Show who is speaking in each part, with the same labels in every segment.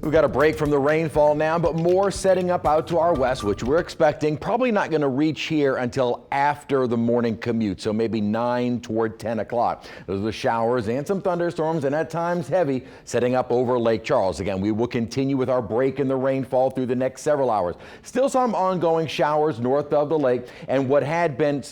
Speaker 1: We've got a break from the rainfall now, but more setting up out to our west, which we're expecting probably not going to reach here until after the morning commute, so maybe 9 toward 10 o'clock. Those are the showers and some thunderstorms, and at times heavy, setting up over Lake Charles. Again, we will continue with our break in the rainfall through the next several hours. Still some ongoing showers north of the lake, and what had been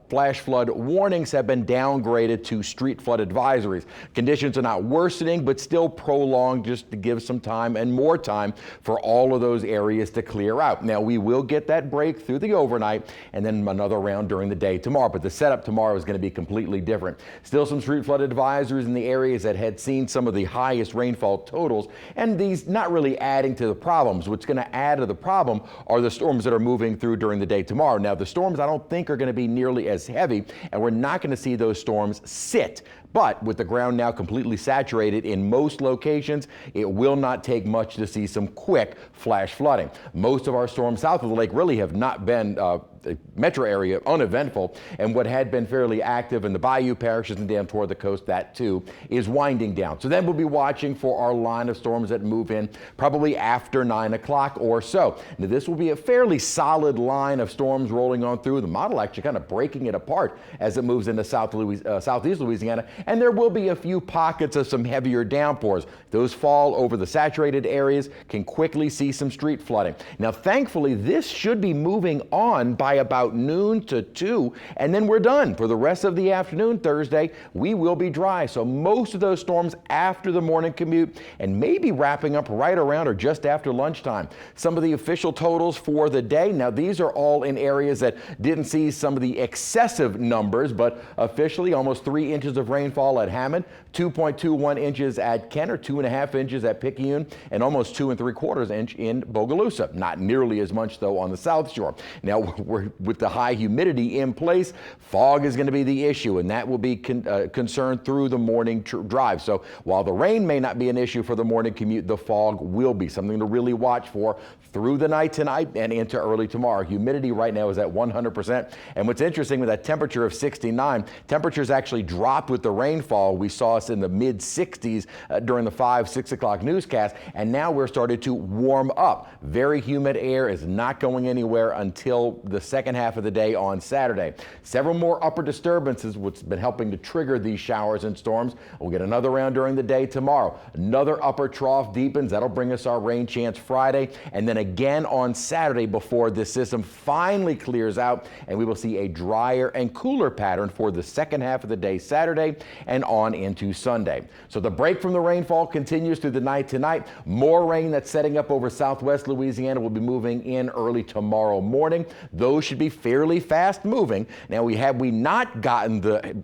Speaker 1: flash flood warnings have been downgraded to street flood advisories. Conditions are not worsening, but still prolonged just to give some time and more time for all of those areas to clear out. Now, we will get that break through the overnight and then another round during the day tomorrow, but the setup tomorrow is going to be completely different. Still some street flood advisories in the areas that had seen some of the highest rainfall totals, and these not really adding to the problems. What's going to add to the problem are the storms that are moving through during the day tomorrow. Now, the storms I don't think are going to be nearly as heavy, and we're not going to see those storms sit. But with the ground now completely saturated in most locations, it will not take much to see some quick flash flooding. Most of our storms south of the lake really have not been the metro area uneventful, and what had been fairly active in the bayou parishes and down toward the coast, that too is winding down. So then we'll be watching for our line of storms that move in probably after 9 o'clock or so. Now, this will be a fairly solid line of storms rolling on through. The model actually kind of breaking it apart as it moves into southeast Louisiana, and there will be a few pockets of some heavier downpours. Those fall over the saturated areas, can quickly see some street flooding. Now, thankfully, this should be moving on by about noon to 2, and then we're done. For the rest of the afternoon Thursday, we will be dry. So most of those storms after the morning commute, and maybe wrapping up right around or just after lunchtime. Some of the official totals for the day. Now, these are all in areas that didn't see some of the excessive numbers, but officially almost 3 inches of rainfall at Hammond, 2.21 inches at Kenner, 2.5 inches at Picayune, and almost 2 3/4 inch in Bogalusa. Not nearly as much though on the South Shore. Now, with the high humidity in place, fog is going to be the issue, and that will be concerned through the morning drive. So while the rain may not be an issue for the morning commute, the fog will be something to really watch for through the night tonight and into early tomorrow. Humidity right now is at 100%. And what's interesting with that temperature of 69, temperatures actually dropped with the rainfall. We saw us in the mid 60s during the 5-6 o'clock newscast, and now we're starting to warm up. Very humid air is not going anywhere until the second half of the day on Saturday. Several more upper disturbances, which have been helping to trigger these showers and storms. We'll get another round during the day tomorrow. Another upper trough deepens. That'll bring us our rain chance Friday, and then again on Saturday before this system finally clears out, and we will see a drier and cooler pattern for the second half of the day Saturday and on into Sunday. So the break from the rainfall continues through the night tonight. More rain that's setting up over southwest Louisiana will be moving in early tomorrow morning. Those should be fairly fast moving. Now, had we not gotten the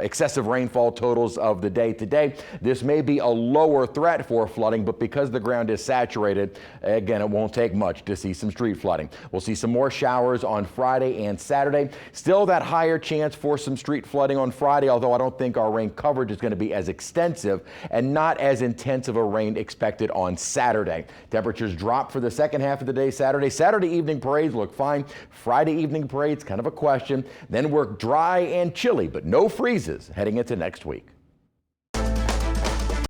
Speaker 1: excessive rainfall totals of the day today, this may be a lower threat for flooding, but because the ground is saturated, again, it won't take much to see some street flooding. We'll see some more showers on Friday and Saturday. Still that higher chance for some street flooding on Friday, although I don't think our rain coverage is going to be as extensive and not as intense of a rain expected on Saturday. Temperatures drop for the second half of the day Saturday. Saturday evening parades look fine. Friday evening parades, kind of a question. Then we're dry and chilly, but no freezes heading into next week.